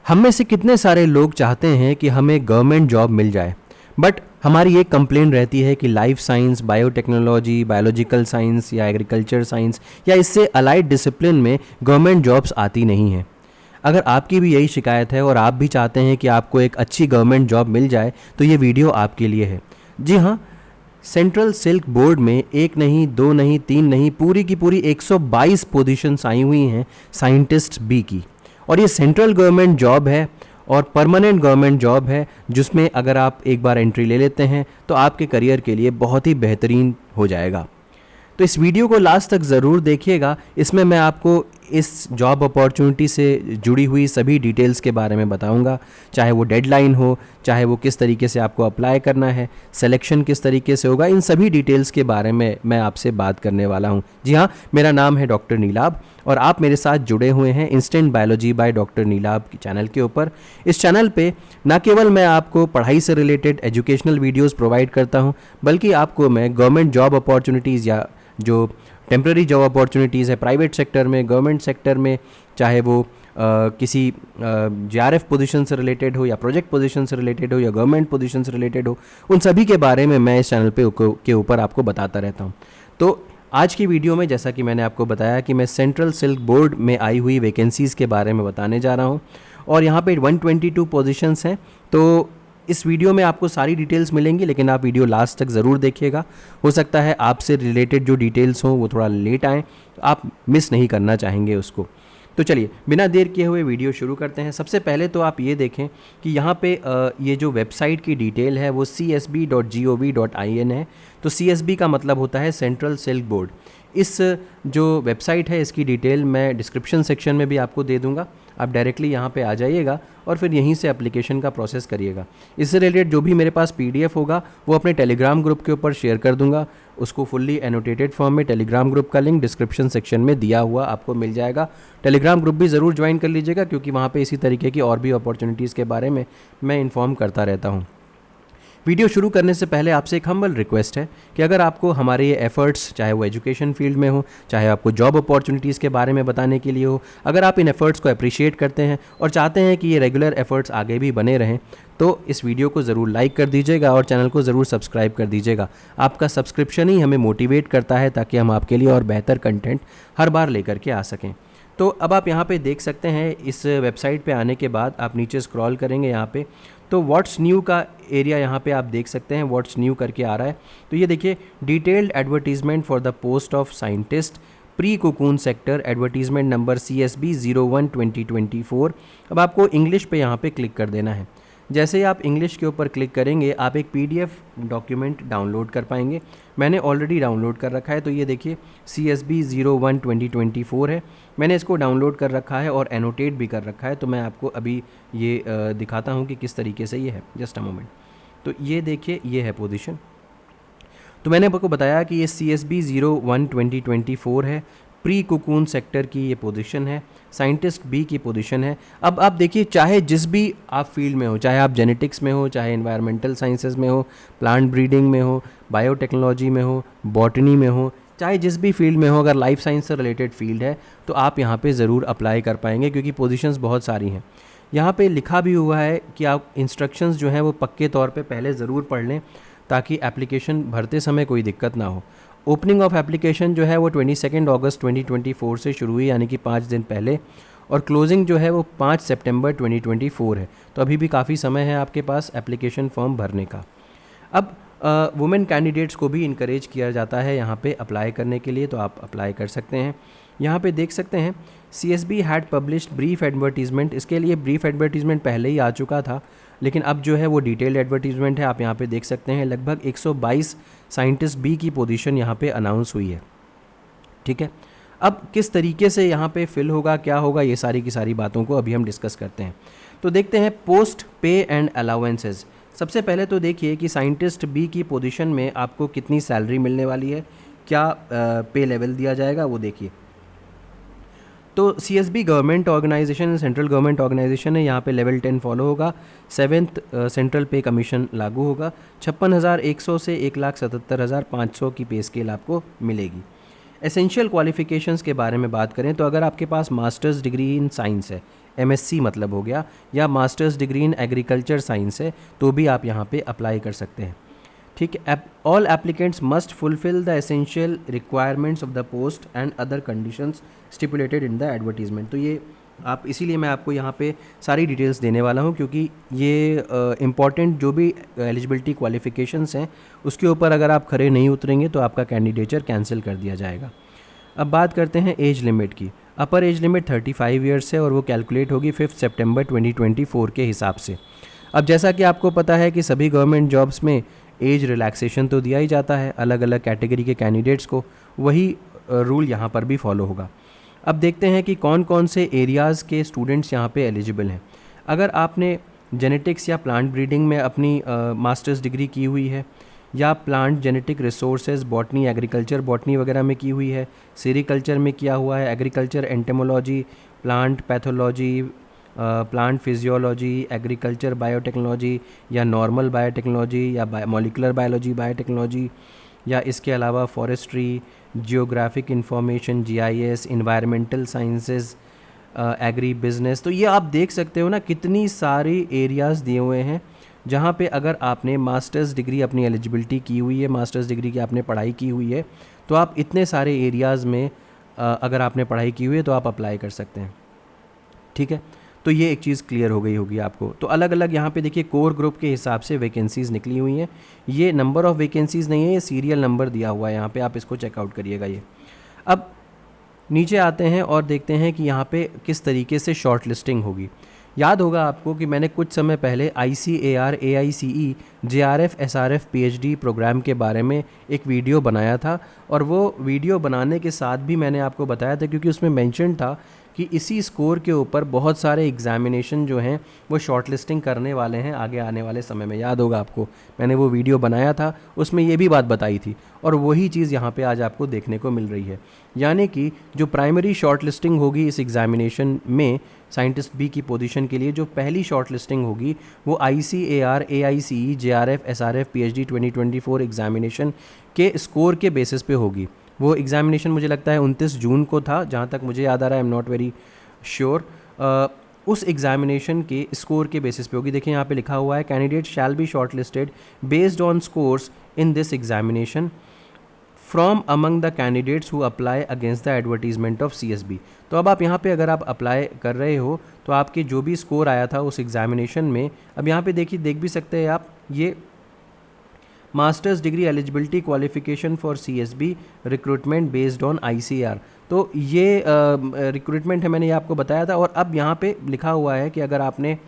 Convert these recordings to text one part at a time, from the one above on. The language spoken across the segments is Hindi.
हम में से कितने सारे लोग चाहते हैं कि हमें गवर्नमेंट जॉब मिल जाए, बट हमारी एक कंप्लेन रहती है कि life science, biotechnology, biological science या एग्रीकल्चर साइंस या इससे अलाइड डिसिप्लिन में गवर्नमेंट जॉब्स आती नहीं हैं। अगर आपकी भी यही शिकायत है और आप भी चाहते हैं कि आपको एक अच्छी गवर्नमेंट जॉब मिल जाए, तो ये वीडियो आपके लिए है। जी हाँ, सेंट्रल सिल्क बोर्ड में एक नहीं, दो नहीं, तीन नहीं, पूरी की पूरी 122 पोजीशंस आई हुई हैं साइंटिस्ट बी की। और ये सेंट्रल गवर्नमेंट जॉब है और परमानेंट गवर्नमेंट जॉब है, जिसमें अगर आप एक बार एंट्री ले लेते हैं तो आपके करियर के लिए बहुत ही बेहतरीन हो जाएगा। तो इस वीडियो को लास्ट तक ज़रूर देखिएगा। इसमें मैं आपको इस जॉब अपॉर्चुनिटी से जुड़ी हुई सभी डिटेल्स के बारे में बताऊंगा, चाहे वो डेडलाइन हो, चाहे वो किस तरीके से आपको अप्लाई करना है, सिलेक्शन किस तरीके से होगा, इन सभी डिटेल्स के बारे में मैं आपसे बात करने वाला हूं। जी हाँ, मेरा नाम है डॉक्टर नीलाभ और आप मेरे साथ जुड़े हुए हैं instant biology by doctor Neelabh की चैनल के ऊपर। इस चैनल पे न केवल मैं आपको पढ़ाई से रिलेटेड एजुकेशनल वीडियोस प्रोवाइड करता हूं, बल्कि आपको मैं गवर्नमेंट जॉब अपॉर्चुनिटीज़ या जो टेम्प्रेरी जॉब अपॉर्चुनिटीज़ है प्राइवेट सेक्टर में, गवर्नमेंट सेक्टर में, चाहे वो किसी JRF पोजीशन से रिलेटेड हो या प्रोजेक्ट पोजीशन से रिलेटेड हो या गवर्नमेंट पोजीशन से रिलेटेड हो, उन सभी के बारे में मैं इस चैनल पे के ऊपर आपको बताता रहता हूँ। तो आज की वीडियो में जैसा कि मैंने आपको बताया कि मैं सेंट्रल सिल्क बोर्ड में आई हुई वैकेंसीज़ के बारे में बताने जा रहा हूँ और यहाँ पे 122 पोजीशंस हैं। तो इस वीडियो में आपको सारी डिटेल्स मिलेंगी, लेकिन आप वीडियो लास्ट तक ज़रूर देखिएगा। हो सकता है आपसे रिलेटेड जो डिटेल्स हों वो थोड़ा लेट आएँ, तो आप मिस नहीं करना चाहेंगे उसको। तो चलिए बिना देर किए हुए वीडियो शुरू करते हैं। सबसे पहले तो आप ये देखें कि यहाँ पे ये जो वेबसाइट की डिटेल है वो csb.gov.in है। तो CSB का मतलब होता है सेंट्रल सिल्क बोर्ड। इस जो वेबसाइट है इसकी डिटेल मैं डिस्क्रिप्शन सेक्शन में भी आपको दे दूँगा। आप डायरेक्टली यहाँ पे आ जाइएगा और फिर यहीं से एप्लीकेशन का प्रोसेस करिएगा। इससे रिलेटेड जो भी मेरे पास PDF होगा वो अपने टेलीग्राम ग्रुप के ऊपर शेयर कर दूंगा। उसको फुल्ली एनोटेटेड फॉर्म में टेलीग्राम ग्रुप का लिंक डिस्क्रिप्शन सेक्शन में दिया हुआ आपको मिल जाएगा। टेलीग्राम ग्रुप भी ज़रूर ज्वाइन कर लीजिएगा, क्योंकि वहाँ पे इसी तरीके की और भी अपॉर्चुनिटीज़ के बारे में मैं इन्फॉर्म करता रहता हूँ। वीडियो शुरू करने से पहले आपसे एक हम्बल रिक्वेस्ट है कि अगर आपको हमारे ये एफ़र्ट्स, चाहे वो एजुकेशन फील्ड में हो, चाहे आपको जॉब अपॉर्चुनिटीज़ के बारे में बताने के लिए हो, अगर आप इन एफ़र्ट्स को अप्रिशिएट करते हैं और चाहते हैं कि ये रेगुलर एफ़र्ट्स आगे भी बने रहें, तो इस वीडियो को ज़रूर लाइक कर दीजिएगा और चैनल को ज़रूर सब्सक्राइब कर दीजिएगा। आपका सब्सक्रिप्शन ही हमें मोटिवेट करता है ताकि हम आपके लिए और बेहतर कंटेंट हर बार लेकर के आ सकें। तो अब आप यहाँ पे देख सकते हैं, इस वेबसाइट पे आने के बाद आप नीचे स्क्रॉल करेंगे यहाँ पे तो व्हाट्स न्यू का एरिया यहाँ पे आप देख सकते हैं, व्हाट्स न्यू करके आ रहा है। तो ये देखिए, detailed advertisement for the post of scientist pre cocoon sector, advertisement number CSB 01/2024। अब आपको इंग्लिश पे यहाँ पे क्लिक कर देना है। जैसे ही आप इंग्लिश के ऊपर क्लिक करेंगे आप एक PDF डॉक्यूमेंट डाउनलोड कर पाएंगे। मैंने ऑलरेडी डाउनलोड कर रखा है। तो ये देखिए CSB 01/2024 है, मैंने इसको डाउनलोड कर रखा है और एनोटेट भी कर रखा है। तो मैं आपको अभी ये दिखाता हूँ कि किस तरीके से ये है। Just a moment. तो ये देखिए, ये है पोजीशन। तो मैंने आपको बताया कि ये CSB 01/2024 है, प्री कोकून सेक्टर की ये पोजीशन है, साइंटिस्ट बी की पोजीशन है। अब आप देखिए, चाहे जिस भी आप फील्ड में हो, चाहे आप जेनेटिक्स में हो, चाहे एनवायरमेंटल साइंसेज में हो, प्लांट ब्रीडिंग में हो, बायोटेक्नोलॉजी में हो, बॉटनी में हो, चाहे जिस भी फील्ड में हो, अगर लाइफ साइंस से रिलेटेड फील्ड है तो आप यहाँ पे ज़रूर अप्लाई कर पाएंगे, क्योंकि पोजीशंस बहुत सारी हैं। यहाँ पे लिखा भी हुआ है कि आप इंस्ट्रक्शंस जो हैं वो पक्के तौर पे पहले ज़रूर पढ़ लें, ताकि एप्लीकेशन भरते समय कोई दिक्कत ना हो। ओपनिंग ऑफ एप्लीकेशन जो है वो 22 अगस्त 2024 से शुरू हुई, यानी कि 5 दिन पहले, और क्लोजिंग जो है वो 5 सितंबर 2024 है। तो अभी भी काफ़ी समय है आपके पास एप्लीकेशन फॉर्म भरने का। अब वुमेन कैंडिडेट्स को भी इनकरेज किया जाता है यहाँ पे अप्लाई करने के लिए, तो आप अप्लाई कर सकते हैं। यहाँ पे देख सकते हैं CSB had published brief advertisement. इसके लिए ब्रीफ एडवर्टीजमेंट पहले ही आ चुका था, लेकिन अब जो है वो डिटेल्ड एडवर्टीजमेंट है। आप यहाँ पे देख सकते हैं लगभग 122 साइंटिस्ट बी की पोजीशन यहाँ पे अनाउंस हुई है। ठीक है, अब किस तरीके से यहाँ पे फिल होगा, क्या होगा, ये सारी की सारी बातों को अभी हम डिस्कस करते हैं। तो देखते हैं पोस्ट पे एंड अलाउंसेज। सबसे पहले तो देखिए कि साइंटिस्ट बी की पोजीशन में आपको कितनी सैलरी मिलने वाली है, क्या पे लेवल दिया जाएगा, वो देखिए। तो CSB government organisation, central government organisation है, यहाँ पे लेवल 10 फॉलो होगा। 7th सेंट्रल पे कमीशन लागू होगा। 56,100 से 1,77,500 की पे स्केल आपको मिलेगी। एसेंशियल क्वालिफिकेशंस के बारे में बात करें तो अगर आपके पास मास्टर्स डिग्री इन साइंस है, MSc मतलब हो गया, या masters degree in agriculture science है तो भी आप यहाँ पे अप्लाई कर सकते हैं। ठीक है, all applicants must fulfil the essential requirements of the post and other conditions stipulated in the advertisement. तो ये आप, इसीलिए मैं आपको यहाँ पे सारी डिटेल्स देने वाला हूँ, क्योंकि ये इम्पॉर्टेंट जो भी एलिजिबिलिटी क्वालिफिकेशंस हैं उसके ऊपर अगर आप खरे नहीं उतरेंगे तो आपका कैंडिडेचर कैंसिल कर दिया जाएगा। अब बात करते हैं एज लिमिट की। अपर एज लिमिट 35 ईयर्स है और वो कैलकुलेट होगी 5 सितंबर 2024 के हिसाब से। अब जैसा कि आपको पता है कि सभी गवर्नमेंट जॉब्स में एज रिलैक्सेशन तो दिया ही जाता है अलग अलग कैटेगरी के कैंडिडेट्स को, वही रूल यहाँ पर भी फॉलो होगा। अब देखते हैं कि कौन कौन से एरियाज़ के स्टूडेंट्स यहाँ पे एलिजिबल हैं। अगर आपने जेनेटिक्स या प्लांट ब्रीडिंग में अपनी मास्टर्स डिग्री की हुई है, या plant genetic resources botany, agriculture botany वगैरह में की हुई है, सेरीकल्चर में किया हुआ है, agriculture entomology, plant pathology, plant physiology, agriculture biotechnology या नॉर्मल बायोटेक्नोलॉजी या मॉलिकुलर बायोलॉजी बायोटेक्नोलॉजी, या इसके अलावा forestry, geographic information, GIS, environmental sciences, agri business. तो ये आप देख सकते हो ना कितनी सारी एरियाज़ दिए हुए हैं जहाँ पे अगर आपने मास्टर्स डिग्री अपनी एलिजिबिलिटी की हुई है, मास्टर्स डिग्री की आपने पढ़ाई की हुई है, तो आप इतने सारे एरियाज़ में अगर आपने पढ़ाई की हुई है तो आप अप्लाई कर सकते हैं। ठीक है, तो ये एक चीज़ क्लियर हो गई होगी आपको। तो अलग अलग यहाँ पे देखिए कोर ग्रुप के हिसाब से वैकेंसीज़ निकली हुई हैं। ये नंबर ऑफ़ वैकेंसीज़ नहीं है, ये सीरियल नंबर दिया हुआ है यहाँ पे, आप इसको चेकआउट करिएगा ये। अब नीचे आते हैं और देखते हैं कि यहाँ पे किस तरीके से शॉर्ट लिस्टिंग होगी। याद होगा आपको कि मैंने कुछ समय पहले ICAR AICE JRF SRF PhD programme के बारे में एक वीडियो बनाया था, और वो वीडियो बनाने के साथ भी मैंने आपको बताया था, क्योंकि उसमें मेंशन था कि इसी स्कोर के ऊपर बहुत सारे एग्जामिनेशन जो हैं वो शॉर्ट लिस्टिंग करने वाले हैं आगे आने वाले समय में। याद होगा आपको, मैंने वो वीडियो बनाया था, उसमें ये भी बात बताई थी, और वही चीज़ यहाँ पे आज आपको देखने को मिल रही है। यानी कि जो प्राइमरी शॉर्ट लिस्टिंग होगी इस एग्जामिनेशन में साइंटिस्ट बी की पोजीशन के लिए, जो पहली शॉर्ट लिस्टिंग होगी वो ICAR AICE JRF SRF PhD 2024 examination के स्कोर के बेसिस पे होगी। वो एग्जामिनेशन मुझे लगता है 29 जून को था, जहाँ तक मुझे याद आ रहा है, I am not very sure. उस एग्जामिनेशन के स्कोर के बेसिस पे होगी। देखिए यहाँ पे लिखा हुआ है, candidate shall B short listed based on scores in this examination from among the candidates who apply against the advertisement of CSB। तो अब आप यहाँ पे अगर आप अप्लाई कर रहे हो तो आपके जो भी स्कोर आया था उस एग्जामिनेशन में, अब यहाँ पे देखिए देख भी सकते हैं आप, ये masters degree eligibility qualification for CSB recruitment based on ICAR। तो ये रिक्रूटमेंट है, मैंने ये आपको बताया था। और अब यहाँ पे लिखा हुआ है कि अगर आपने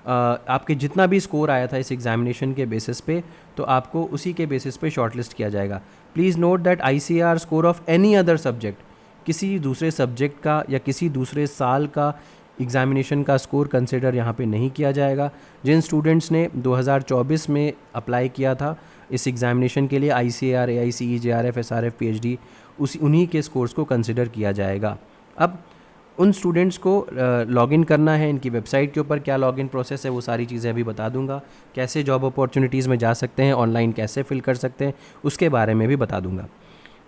आपके जितना भी स्कोर आया था इस एग्जामिनेशन के बेसिस पे, तो आपको उसी के बेसिस पे शॉर्टलिस्ट किया जाएगा। Please note that ICAR score of any other subject, किसी दूसरे सब्जेक्ट का या किसी दूसरे साल का एग्जामिनेशन का स्कोर कंसिडर यहाँ पे नहीं किया जाएगा। जिन स्टूडेंट्स ने 2024 में अप्लाई किया था इस एग्जामिनेशन के लिए ICAR AICE JRF SRF PhD, उन्हीं के स्कोर्स को कंसिडर किया जाएगा। अब उन स्टूडेंट्स को लॉगिन करना है, इनकी वेबसाइट के ऊपर क्या लॉगिन प्रोसेस है वो सारी चीज़ें अभी बता दूंगा, कैसे जॉब अपॉर्चुनिटीज़ में जा सकते हैं, ऑनलाइन कैसे फिल कर सकते हैं उसके बारे में भी बता दूंगा।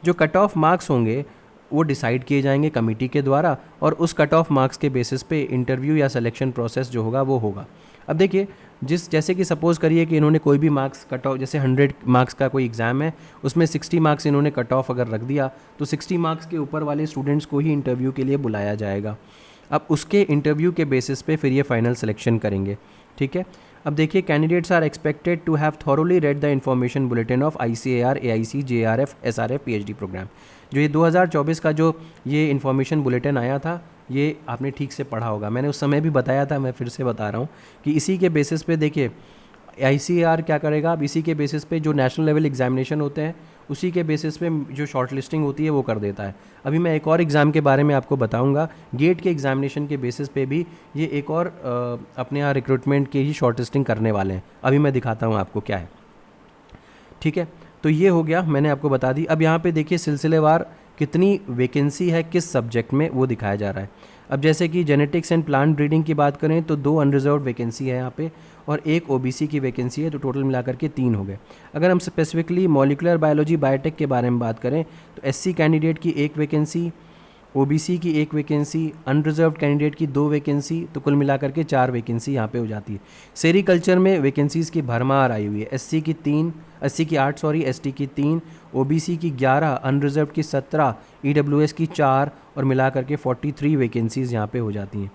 जो कट ऑफ मार्क्स होंगे वो डिसाइड किए जाएंगे कमेटी के द्वारा, और उस कट ऑफ मार्क्स के बेसिस पे इंटरव्यू या सिलेक्शन प्रोसेस जो होगा वो होगा। अब देखिए, जैसे कि सपोज़ करिए कि इन्होंने कोई भी मार्क्स कट ऑफ, जैसे 100 मार्क्स का कोई एग्ज़ाम है, उसमें 60 मार्क्स इन्होंने कट ऑफ अगर रख दिया, तो 60 मार्क्स के ऊपर वाले स्टूडेंट्स को ही इंटरव्यू के लिए बुलाया जाएगा। अब उसके इंटरव्यू के बेसिस पे फिर ये फाइनल सिलेक्शन करेंगे। ठीक है, अब देखिए, candidates are expected to have thoroughly read the information bulletin of ICAR AICE JRF SRF PhD programme. जो ये 2024 का जो ये इन्फॉर्मेशन बुलेटिन आया था, ये आपने ठीक से पढ़ा होगा। मैंने उस समय भी बताया था, मैं फिर से बता रहा हूँ कि इसी के बेसिस पे देखिए ICAR क्या करेगा, अब इसी के बेसिस पे जो नेशनल लेवल एग्जामिनेशन होते हैं उसी के बेसिस पे जो शॉर्ट लिस्टिंग होती है वो कर देता है। अभी मैं एक और एग्ज़ाम के बारे में आपको बताऊंगा, गेट के एग्जामिनेशन के बेसिस पे भी ये एक और अपने यहाँ रिक्रूटमेंट की ही शॉर्ट लिस्टिंग करने वाले हैं। अभी मैं दिखाता हूँ आपको क्या है। ठीक है, तो ये हो गया, मैंने आपको बता दी। अब यहाँ पे देखिए सिलसिलेवार कितनी वैकेंसी है किस सब्जेक्ट में वो दिखाया जा रहा है। अब जैसे कि जेनेटिक्स एंड प्लांट ब्रीडिंग की बात करें तो 2 अनरिजर्व वैकेंसी है यहाँ पे, और 1 OBC की वैकेंसी है, तो टोटल मिलाकर के 3 हो गए। अगर हम स्पेसिफिकली मॉलिकुलर बायोलॉजी बायोटेक के बारे में बात करें तो SC कैंडिडेट की 1 वैकेंसी, ओबीसी की 1 वैकेंसी, अनरिजर्व्ड कैंडिडेट की 2 वैकेंसी, तो कुल मिलाकर के 4 वैकेंसी यहाँ पे हो जाती है। सेरिकल्चर में वैकेंसीज़ की भरमार आई हुई है। एससी की 3, एससी की 8 सॉरी, एसटी की 3, ओबीसी की 11, अनरिजर्व्ड की 17, ईडब्ल्यूएस की 4 और मिलाकर के 43 वैकेंसीज़ यहाँ पे हो जाती हैं।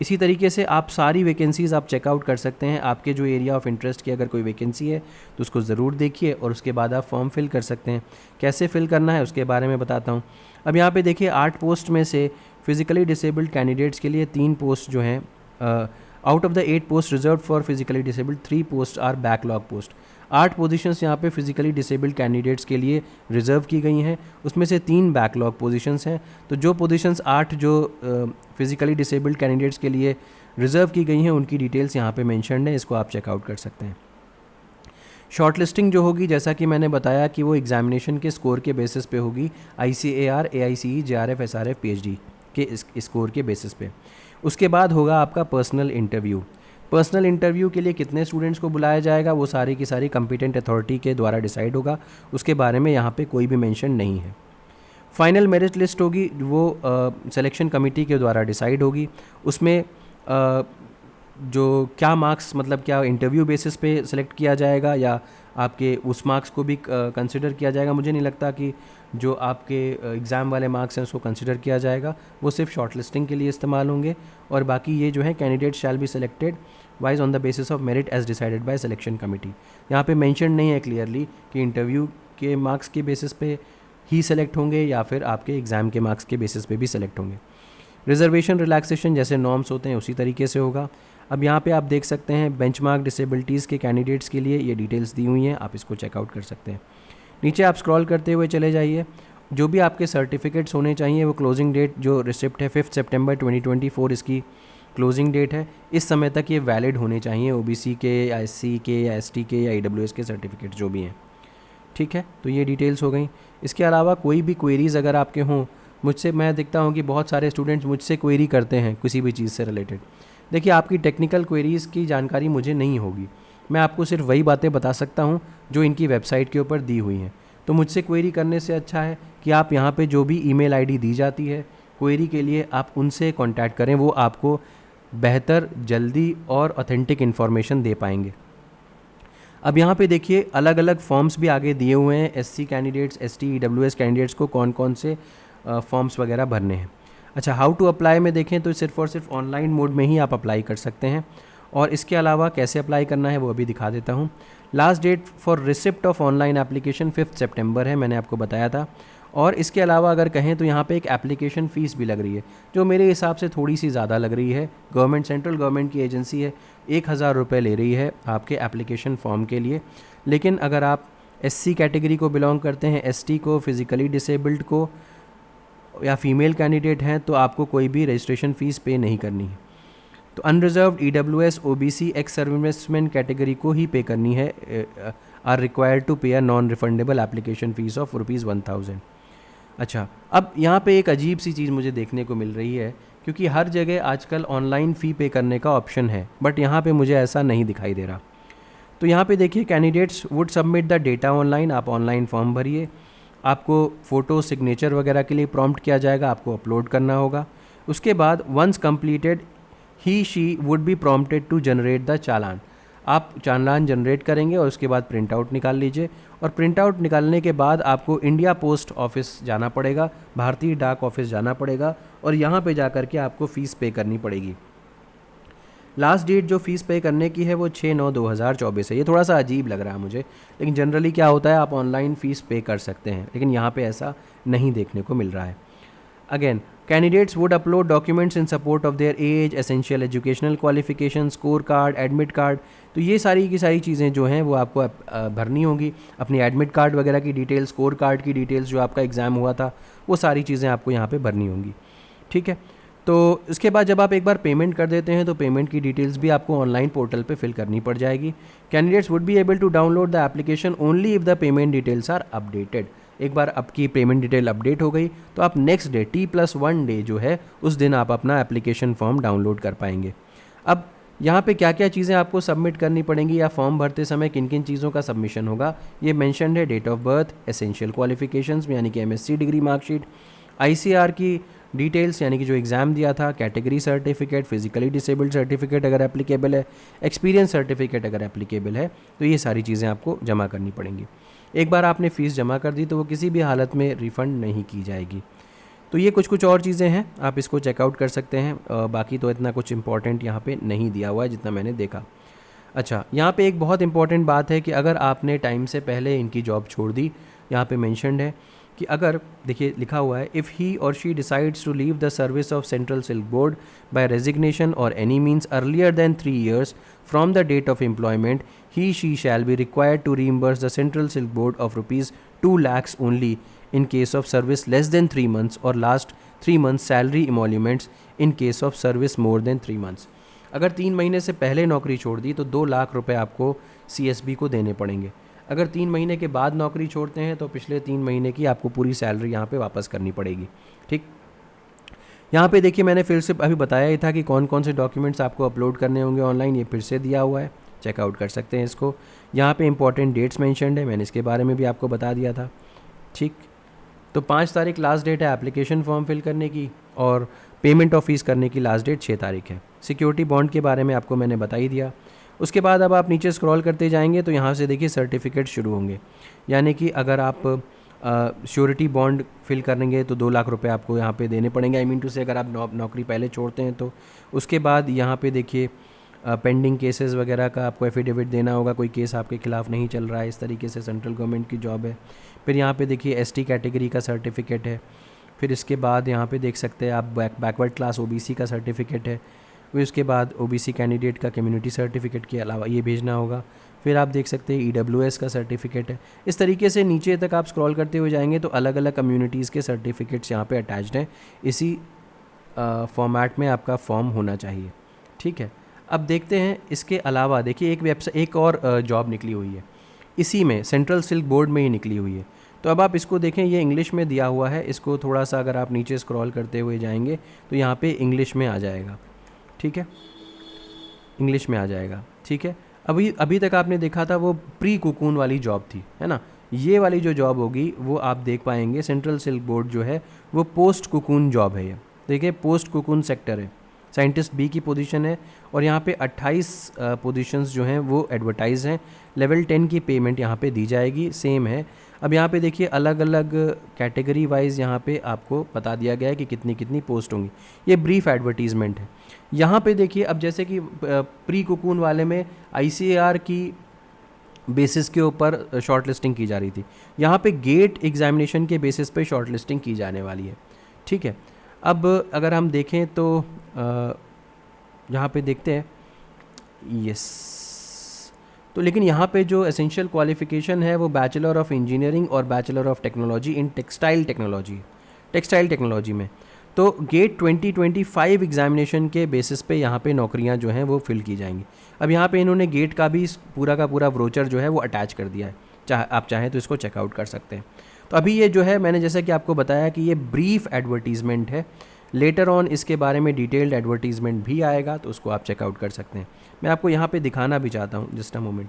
इसी तरीके से आप सारी वैकेंसीज़ आप चेकआउट कर सकते हैं। आपके जो एरिया ऑफ इंटरेस्ट की अगर कोई वैकेंसी है तो उसको ज़रूर देखिए और उसके बाद आप फॉर्म फिल कर सकते हैं। कैसे फिल करना है उसके बारे में बताता हूँ। अब यहाँ पे देखिए 8 पोस्ट में से फिज़िकली डिसेबल्ड कैंडिडेट्स के लिए 3 पोस्ट जो हैं, out of the 8 post reserve for physically disabled 3 post are backlog post. 8 positions यहाँ पे फिजिकली डिसेबल्ड कैंडिडेट्स के लिए रिजर्व की गई हैं, उसमें से 3 बैकलॉग पोजीशंस हैं। तो जो पोजीशंस 8 जो फिजिकली डिसेबल्ड कैंडिडेट्स के लिए रिजर्व की गई हैं उनकी डिटेल्स यहाँ पे मेंशन्ड है, इसको आप चेकआउट कर सकते हैं। शॉर्ट लिस्टिंग जो होगी, जैसा कि मैंने बताया कि वो एग्जामिनेशन के स्कोर के बेसिस पे होगी, ICAR, AICE, JRF, SRF, PhD के स्कोर के बेसिस पे। उसके बाद होगा आपका पर्सनल इंटरव्यू। पर्सनल इंटरव्यू के लिए कितने स्टूडेंट्स को बुलाया जाएगा वो सारी की सारी कॉम्पिटेंट अथॉरिटी के द्वारा डिसाइड होगा, उसके बारे में यहाँ पे कोई भी मेंशन नहीं है। फाइनल मेरिट लिस्ट होगी, वो सिलेक्शन कमेटी के द्वारा डिसाइड होगी। उसमें जो क्या मार्क्स, मतलब क्या इंटरव्यू बेसिस पे सिलेक्ट किया जाएगा या आपके उस मार्क्स को भी कंसिडर किया जाएगा, मुझे नहीं लगता कि जो आपके एग्ज़ाम वाले मार्क्स हैं उसको कंसिडर किया जाएगा। वो सिर्फ शॉर्ट लिस्टिंग के लिए इस्तेमाल होंगे और बाकी ये जो है candidate shall be selected wise on the basis of merit as decided by selection committee. यहाँ पे मेंशन नहीं है क्लियरली कि इंटरव्यू के मार्क्स के बेसिस पे ही सेलेक्ट होंगे या फिर आपके एग्ज़ाम के मार्क्स के बेसिस पे भी सेलेक्ट होंगे। रिजर्वेशन रिलैक्सेशन जैसे नॉर्म्स होते हैं उसी तरीके से होगा। अब यहाँ पे आप देख सकते हैं बेंचमार्क डिसेबिलिटीज़ के कैंडिडेट्स के लिए ये डिटेल्स दी हुई हैं, आप इसको चेकआउट कर सकते हैं। नीचे आप स्क्रॉल करते हुए चले जाइए। जो भी आपके सर्टिफिकेट्स होने चाहिए वो क्लोजिंग डेट जो रिसिप्ट है 5 सितंबर 2024 इसकी क्लोजिंग डेट है, इस समय तक ये वैलिड होने चाहिए ओबीसी के या एससी के या एसटी के या ईडब्ल्यूएस के सर्टिफिकेट जो भी हैं। ठीक है, तो ये डिटेल्स हो गई। इसके अलावा कोई भी क्वेरीज़ अगर आपके हों मुझसे, मैं देखता हूँ कि बहुत सारे स्टूडेंट्स मुझसे क्वेरी करते हैं किसी भी चीज़ से रिलेटेड। देखिए आपकी टेक्निकल क्वेरीज़ की जानकारी मुझे नहीं होगी, मैं आपको सिर्फ वही बातें बता सकता हूँ जो इनकी वेबसाइट के ऊपर दी हुई हैं। तो मुझसे क्वेरी करने से अच्छा है कि आप यहाँ पे जो भी ईमेल आईडी दी जाती है क्वेरी के लिए आप उनसे कांटेक्ट करें, वो आपको बेहतर, जल्दी और ऑथेंटिक इन्फॉर्मेशन दे पाएंगे। अब यहाँ पे देखिए अलग अलग फॉर्म्स भी आगे दिए हुए हैं, SC candidates, ST, EWS candidates को कौन कौन से फॉर्म्स वगैरह भरने हैं। अच्छा, हाउ टू अप्लाई में देखें तो सिर्फ और सिर्फ ऑनलाइन मोड में ही आप अप्लाई कर सकते हैं और इसके अलावा कैसे अप्लाई करना है वो अभी दिखा देता हूँ। Last date for receipt of online application 5 सितंबर है, मैंने आपको बताया था। और इसके अलावा अगर कहें तो यहाँ पे एक एप्लीकेशन फ़ीस भी लग रही है जो मेरे हिसाब से थोड़ी सी ज़्यादा लग रही है। गवर्नमेंट, सेंट्रल गवर्नमेंट की एजेंसी है, 1000 रुपये ले रही है आपके एप्लीकेशन फॉर्म के लिए। लेकिन अगर आप एससी कैटेगरी को बिलोंग करते हैं, एसटी को, फिज़िकली डिसेबल्ड को या फीमेल कैंडिडेट हैं तो आपको कोई भी रजिस्ट्रेशन फ़ीस पे नहीं करनी है। तो unreserved, EWS, OBC, ex serviceman category को ही पे करनी है, आर रिक्वायर्ड टू पे a non refundable application fees of ₹1000। अच्छा, अब यहाँ पे एक अजीब सी चीज़ मुझे देखने को मिल रही है क्योंकि हर जगह आजकल ऑनलाइन फ़ी पे करने का ऑप्शन है, बट यहाँ पे मुझे ऐसा नहीं दिखाई दे रहा। तो यहाँ पे देखिए candidates would submit the data online, आप ऑनलाइन फॉर्म भरिए, आपको फ़ोटो, सिग्नेचर वगैरह के लिए प्रॉम्प्ट किया जाएगा, आपको अपलोड करना होगा। उसके बाद once completed he she would be prompted to generate the challan, आप चालान जनरेट करेंगे और उसके बाद प्रिंट आउट निकाल लीजिए। और प्रिंट आउट निकालने के बाद आपको इंडिया पोस्ट ऑफिस जाना पड़ेगा, भारतीय डाक ऑफिस जाना पड़ेगा और यहाँ पे जाकर के आपको फ़ीस पे करनी पड़ेगी। लास्ट डेट जो फ़ीस पे करने की है वो 6/9/2024 है। ये थोड़ा सा अजीब लग रहा है मुझे, लेकिन जनरली क्या होता है आप ऑनलाइन फ़ीस पे कर सकते हैं, लेकिन यहाँ पे ऐसा नहीं देखने को मिल रहा है। Again, candidates would upload documents in support of their age, essential educational qualification, score card, admit card. तो ये सारी की सारी चीज़ें जो हैं वो आपको भरनी होंगी। अपनी एडमिट कार्ड वगैरह की डिटेल्स, स्कोर कार्ड की डिटेल्स, जो आपका एग्ज़ाम हुआ था वो सारी चीज़ें आपको यहाँ पे भरनी होंगी। ठीक है, तो इसके बाद जब आप एक बार पेमेंट कर देते हैं तो पेमेंट की डिटेल्स भी आपको ऑनलाइन पोर्टल पे फिल करनी पड़ जाएगी। Candidates would be able to download the application only if the payment details are updated. एक बार आपकी पेमेंट डिटेल अपडेट हो गई तो आप नेक्स्ट डे T+1 डे जो है उस दिन आप अपना एप्लीकेशन फॉर्म डाउनलोड कर पाएंगे। अब यहाँ पे क्या क्या चीज़ें आपको सबमिट करनी पड़ेंगी या फॉर्म भरते समय किन किन चीज़ों का सबमिशन होगा ये मेंशन्ड है। Date of birth, essential qualifications यानी कि MSc डिग्री मार्कशीट, ICAR की डिटेल्स यानी कि जो एग्ज़ाम दिया था, category certificate, physically disabled certificate अगर एप्लीकेबल है, एक्सपीरियंस सर्टिफिकेट अगर एप्लीकेबल है, तो ये सारी चीज़ें आपको जमा करनी पड़ेंगी। एक बार आपने फ़ीस जमा कर दी तो वो किसी भी हालत में रिफ़ंड नहीं की जाएगी। तो ये कुछ और चीज़ें हैं, आप इसको चेकआउट कर सकते हैं। बाकी तो इतना कुछ इंपॉर्टेंट यहाँ पे नहीं दिया हुआ है जितना मैंने देखा। अच्छा, यहाँ पे एक बहुत इंपॉर्टेंट बात है कि अगर आपने टाइम से पहले इनकी जॉब छोड़ दी, यहाँ पे मेंशन्ड है कि अगर देखिए लिखा हुआ है, if he or she decides to leave the service of Central Silk Board by resignation or any means earlier than 3 years from the date of employment, he she shall be required to reimburse the Central Silk Board of ₹2 lakhs only in case of service less than 3 months or last 3 months salary emoluments in case of service more than 3 months। अगर 3 महीने से पहले नौकरी छोड़ दी तो 2 लाख रुपए आपको CSB को देने पड़ेंगे। अगर 3 महीने के बाद नौकरी छोड़ते हैं तो पिछले 3 महीने की आपको पूरी सैलरी यहाँ पे वापस करनी पड़ेगी। ठीक, यहाँ पे देखिए मैंने फिर से अभी बताया ही था कि कौन कौन से डॉक्यूमेंट्स आपको अपलोड करने होंगे ऑनलाइन, ये फिर से दिया हुआ है, चेकआउट कर सकते हैं इसको। यहाँ पे इंपॉर्टेंट डेट्स मेंशन्ड है, मैंने इसके बारे में भी आपको बता दिया था। ठीक, तो 5 तारीख लास्ट डेट है एप्लीकेशन फॉर्म फिल करने की और पेमेंट ऑफ फीस करने की लास्ट डेट 6 तारीख है। सिक्योरिटी बॉन्ड के बारे में आपको मैंने बता ही दिया। उसके बाद अब आप नीचे स्क्रॉल करते जाएंगे तो यहाँ से देखिए सर्टिफिकेट शुरू होंगे, यानी कि अगर आप श्योरिटी बॉन्ड फिल करेंगे तो 2 लाख रुपए आपको यहाँ पे देने पड़ेंगे। आई मीन टू से अगर आप नौकरी पहले छोड़ते हैं तो। उसके बाद यहाँ पे देखिए पेंडिंग केसेस वगैरह का आपको एफिडेविट देना होगा, कोई केस आपके खिलाफ़ नहीं चल रहा है, इस तरीके से सेंट्रल गवर्नमेंट की जॉब है। फिर यहाँ पे देखिए ST कैटेगरी का सर्टिफिकेट है। फिर इसके बाद यहाँ पे देख सकते हैं आप बैकवर्ड क्लास OBC का सर्टिफिकेट है। फिर उसके बाद OBC कैंडिडेट का कम्युनिटी सर्टिफिकेट के अलावा ये भेजना होगा। फिर आप देख सकते हैं EWS का सर्टिफिकेट है। इस तरीके से नीचे तक आप स्क्रॉल करते हुए जाएंगे तो अलग अलग कम्युनिटीज़ के सर्टिफिकेट्स यहाँ पे अटैच्ड हैं। इसी फॉर्मेट में आपका फॉर्म होना चाहिए। ठीक है, अब देखते हैं इसके अलावा देखिए एक और जॉब निकली हुई है, इसी में सेंट्रल सिल्क बोर्ड में ही निकली हुई है। तो अब आप इसको देखें, ये इंग्लिश में दिया हुआ है। इसको थोड़ा सा अगर आप नीचे स्क्रॉल करते हुए जाएंगे तो यहाँ पे इंग्लिश में आ जाएगा। ठीक है, इंग्लिश में आ जाएगा। ठीक है, अभी तक आपने देखा था वो प्री कुकून वाली जॉब थी, है ना। ये वाली जो जॉब होगी वो आप देख पाएंगे, सेंट्रल सिल्क बोर्ड जो है वो पोस्ट कुकून जॉब है। ये देखिए पोस्ट कुकून सेक्टर है, साइंटिस्ट B की पोजीशन है और यहाँ पे 28 पोजीशंस जो हैं वो एडवर्टाइज हैं। लेवल 10 की पेमेंट यहाँ पे दी जाएगी, सेम है। अब यहाँ पे देखिए अलग अलग कैटेगरी वाइज यहाँ पे आपको बता दिया गया है कि कितनी कितनी पोस्ट होंगी। ये ब्रीफ एडवर्टीजमेंट है। यहाँ पे देखिए अब जैसे कि प्री कुकून वाले में ICAR की बेसिस के ऊपर शॉर्ट लिस्टिंग की जा रही थी, यहाँ पे गेट एग्जामिनेशन के बेसिस पे शॉर्ट लिस्टिंग की जाने वाली है। ठीक है, अब अगर हम देखें तो यहाँ पे देखते हैं, यस, तो लेकिन यहाँ पे जो एसेंशियल क्वालिफ़िकेशन है वो बैचलर ऑफ इंजीनियरिंग और bachelor of technology in textile technology में। तो गेट 2025 एग्जामिनेशन के बेसिस पे यहाँ पे नौकरियाँ जो हैं वो फिल की जाएंगी। अब यहाँ पे इन्होंने गेट का भी पूरा का पूरा ब्रोचर जो है वो अटैच कर दिया है, आप चाहें तो इसको चेकआउट कर सकते हैं। तो अभी ये जो है मैंने जैसा कि आपको बताया कि ये ब्रीफ एडवर्टीज़मेंट है, लेटर ऑन इसके बारे में डिटेल्ड एडवर्टीज़मेंट भी आएगा तो उसको आप चेकआउट कर सकते हैं। मैं आपको यहाँ पे दिखाना भी चाहता हूँ, जस्ट अ मोमेंट।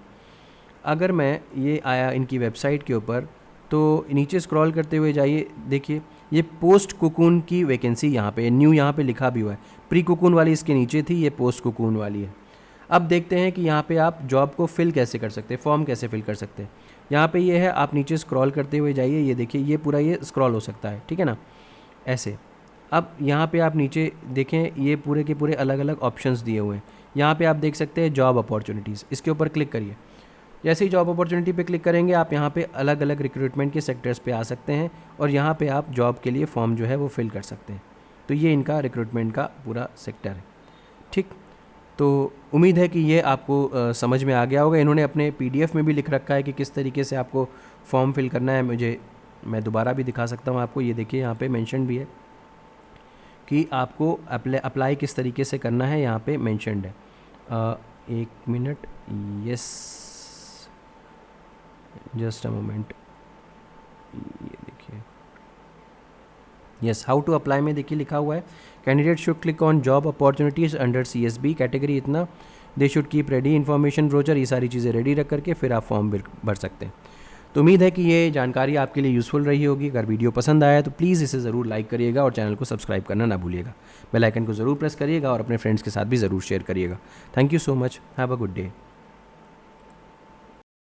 अगर मैं ये आया इनकी वेबसाइट के ऊपर तो नीचे स्क्रॉल करते हुए जाइए, देखिए ये पोस्ट कुकून की वैकेंसी यहाँ पे न्यू यहाँ पे लिखा भी हुआ है। प्री कुकून वाली इसके नीचे थी, ये पोस्ट कुकून वाली है। अब देखते हैं कि यहाँ पे आप जॉब को फिल कैसे कर सकते हैं, फॉर्म कैसे फिल कर सकते हैं। यहाँ पे ये है, आप नीचे स्क्रॉल करते हुए जाइए, ये देखिए ये पूरा ये स्क्रॉल हो सकता है, ठीक है ना, ऐसे। अब यहाँ पे आप नीचे देखें, ये पूरे के पूरे अलग अलग ऑप्शंस दिए हुए हैं। यहाँ पे आप देख सकते हैं जॉब अपॉर्चुनिटीज़, इसके ऊपर क्लिक करिए। जैसे ही जॉब अपॉर्चुनिटी पे क्लिक करेंगे आप यहाँ पे अलग अलग रिक्रूटमेंट के सेक्टर्स पे आ सकते हैं और यहाँ पे आप जॉब के लिए फॉर्म जो है वो फिल कर सकते हैं। तो ये इनका रिक्रूटमेंट का पूरा सेक्टर है, ठीक। तो उम्मीद है कि ये आपको समझ में आ गया होगा। इन्होंने अपने PDF में भी लिख रखा है कि किस तरीके से आपको फॉर्म फिल करना है। मैं दोबारा भी दिखा सकता हूँ आपको, ये देखिए यहाँ पे मेंशन भी है कि आपको अप्लाई किस तरीके से करना है, यहाँ पे मेंशन्ड है। एक minute, yes, just a moment, ये देखिए, यस, हाउ टू अप्लाई में देखिए लिखा हुआ है, candidate should click on job opportunities under CSB category इतना, they should keep ready information brochure, ये सारी चीज़ें रेडी रख करके फिर आप फॉर्म भर सकते हैं। तो उम्मीद है कि ये जानकारी आपके लिए यूज़फुल रही होगी। अगर वीडियो पसंद आया तो प्लीज़ इसे ज़रूर लाइक करिएगा और चैनल को सब्सक्राइब करना ना भूलिएगा। बेल आइकन को ज़रूर प्रेस करिएगा और अपने फ्रेंड्स के साथ भी ज़रूर शेयर करिएगा। Thank you so much. Have a good day.